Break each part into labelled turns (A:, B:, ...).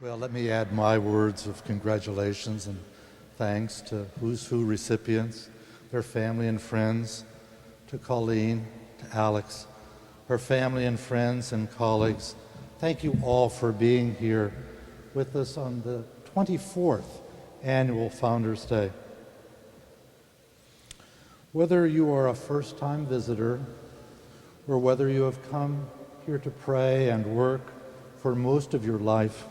A: Well, let me add my words of congratulations and thanks to Who's Who recipients, their family and friends, to Colleen, to Alex, her family and friends and colleagues. Thank you all for being here with us on the 24th Annual Founders Day. Whether you are a first-time visitor or whether you have come here to pray and work for most of your life,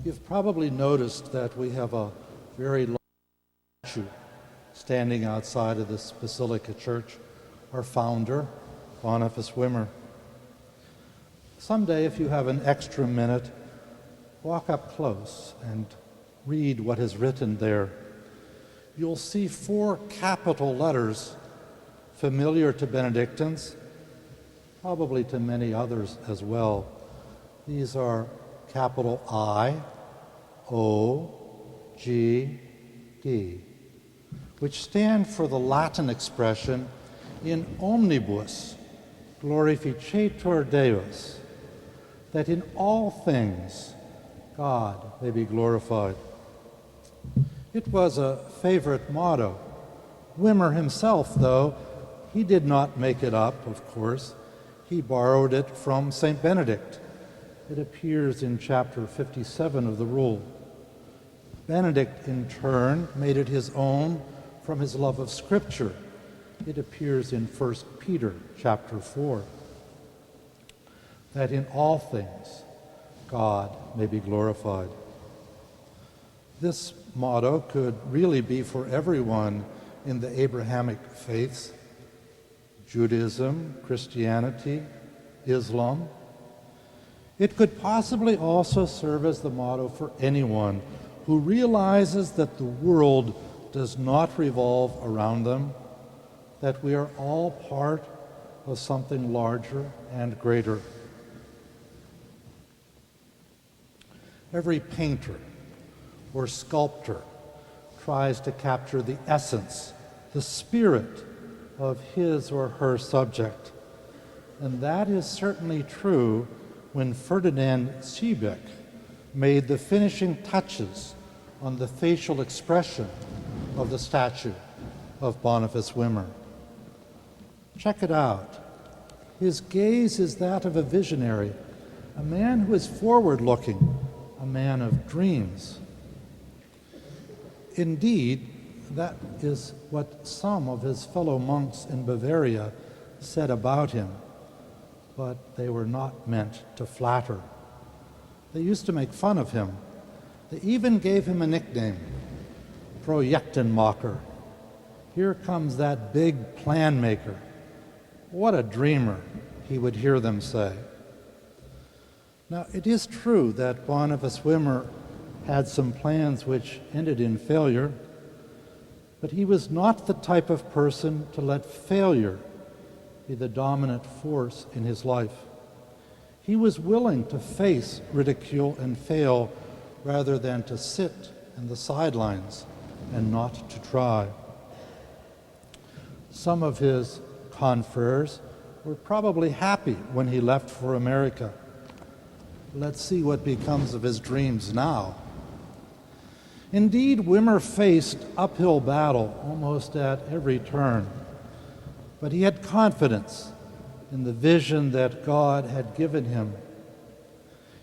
A: you've probably noticed that we have a very large statue standing outside of this Basilica Church, our founder, Boniface Wimmer. Someday, if you have an extra minute, walk up close and read what is written there. You'll see 4 capital letters familiar to Benedictines, probably to many others as well. These are capital I, O, G, D, which stand for the Latin expression in omnibus glorificetur Deus, that in all things God may be glorified. It was a favorite motto. Wimmer himself, though, he did not make it up, of course. He borrowed it from St. Benedict. It appears in chapter 57 of the Rule. Benedict, in turn, made it his own from his love of Scripture. It appears in 1 Peter chapter 4, that in all things God may be glorified. This motto could really be for everyone in the Abrahamic faiths, Judaism, Christianity, Islam. It could possibly also serve as the motto for anyone who realizes that the world does not revolve around them, that we are all part of something larger and greater. Every painter or sculptor tries to capture the essence, the spirit of his or her subject. And that is certainly true when Ferdinand Siebeck made the finishing touches on the facial expression of the statue of Boniface Wimmer. Check it out. His gaze is that of a visionary, a man who is forward-looking, a man of dreams. Indeed, that is what some of his fellow monks in Bavaria said about him, but they were not meant to flatter. They used to make fun of him. They even gave him a nickname, Projektenmacher. Here comes that big plan maker. What a dreamer, he would hear them say. Now, it is true that Boniface Wimmer had some plans which ended in failure, but he was not the type of person to let failure be the dominant force in his life. He was willing to face ridicule and fail rather than to sit in the sidelines and not to try. Some of his confreres were probably happy when he left for America. Let's see what becomes of his dreams now. Indeed, Wimmer faced uphill battle almost at every turn, but he had confidence in the vision that God had given him.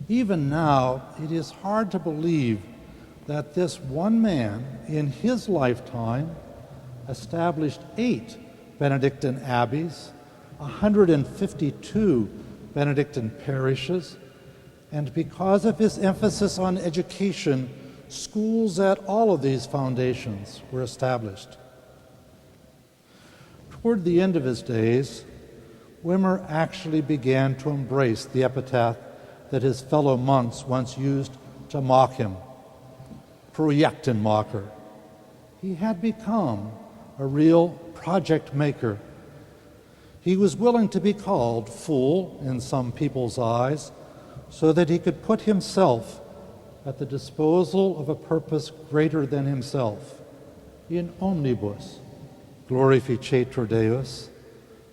A: Even now, it is hard to believe that this one man in his lifetime established 8 Benedictine abbeys, 152 Benedictine parishes, and because of his emphasis on education, schools at all of these foundations were established. Toward the end of his days, Wimmer actually began to embrace the epitaph that his fellow monks once used to mock him, Projektenmacher. He had become a real project maker. He was willing to be called fool in some people's eyes so that he could put himself at the disposal of a purpose greater than himself, in omnibus glorificetur Deus,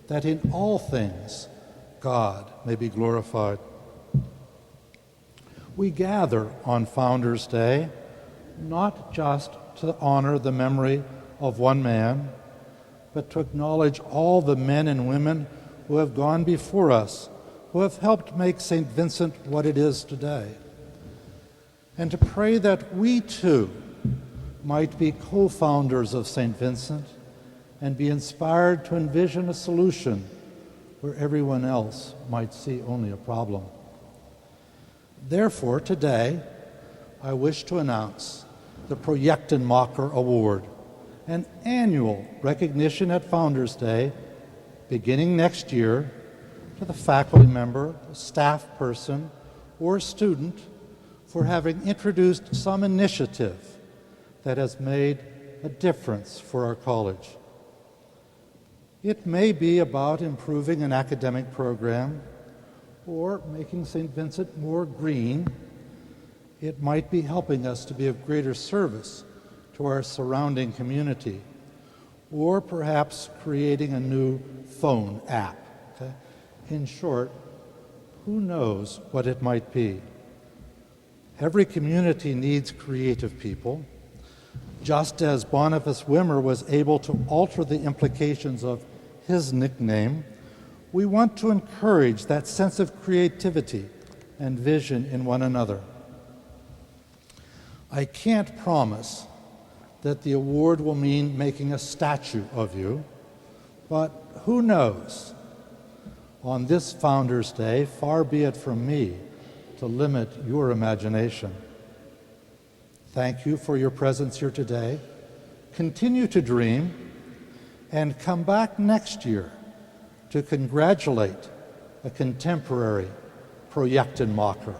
A: that in all things God may be glorified. we gather on Founders Day not just to honor the memory of one man, but to acknowledge all the men and women who have gone before us, who have helped make St. Vincent what it is today, and to pray that we too might be co-founders of St. Vincent and be inspired to envision a solution where everyone else might see only a problem. Therefore, today, I wish to announce the Projektenmacher Award, an annual recognition at Founders Day, beginning next year, to the faculty member, staff person, or student for having introduced some initiative that has made a difference for our college. It may be about improving an academic program or making St. Vincent more green. It might be helping us to be of greater service to our surrounding community, or perhaps creating a new phone app. Okay? In short, who knows what it might be? Every community needs creative people. Just as Boniface Wimmer was able to alter the implications of his nickname, we want to encourage that sense of creativity and vision in one another. I can't promise that the award will mean making a statue of you, but who knows? On this Founders Day, far be it from me to limit your imagination. Thank you for your presence here today. Continue to dream and come back next year to congratulate a contemporary Projektenmacher.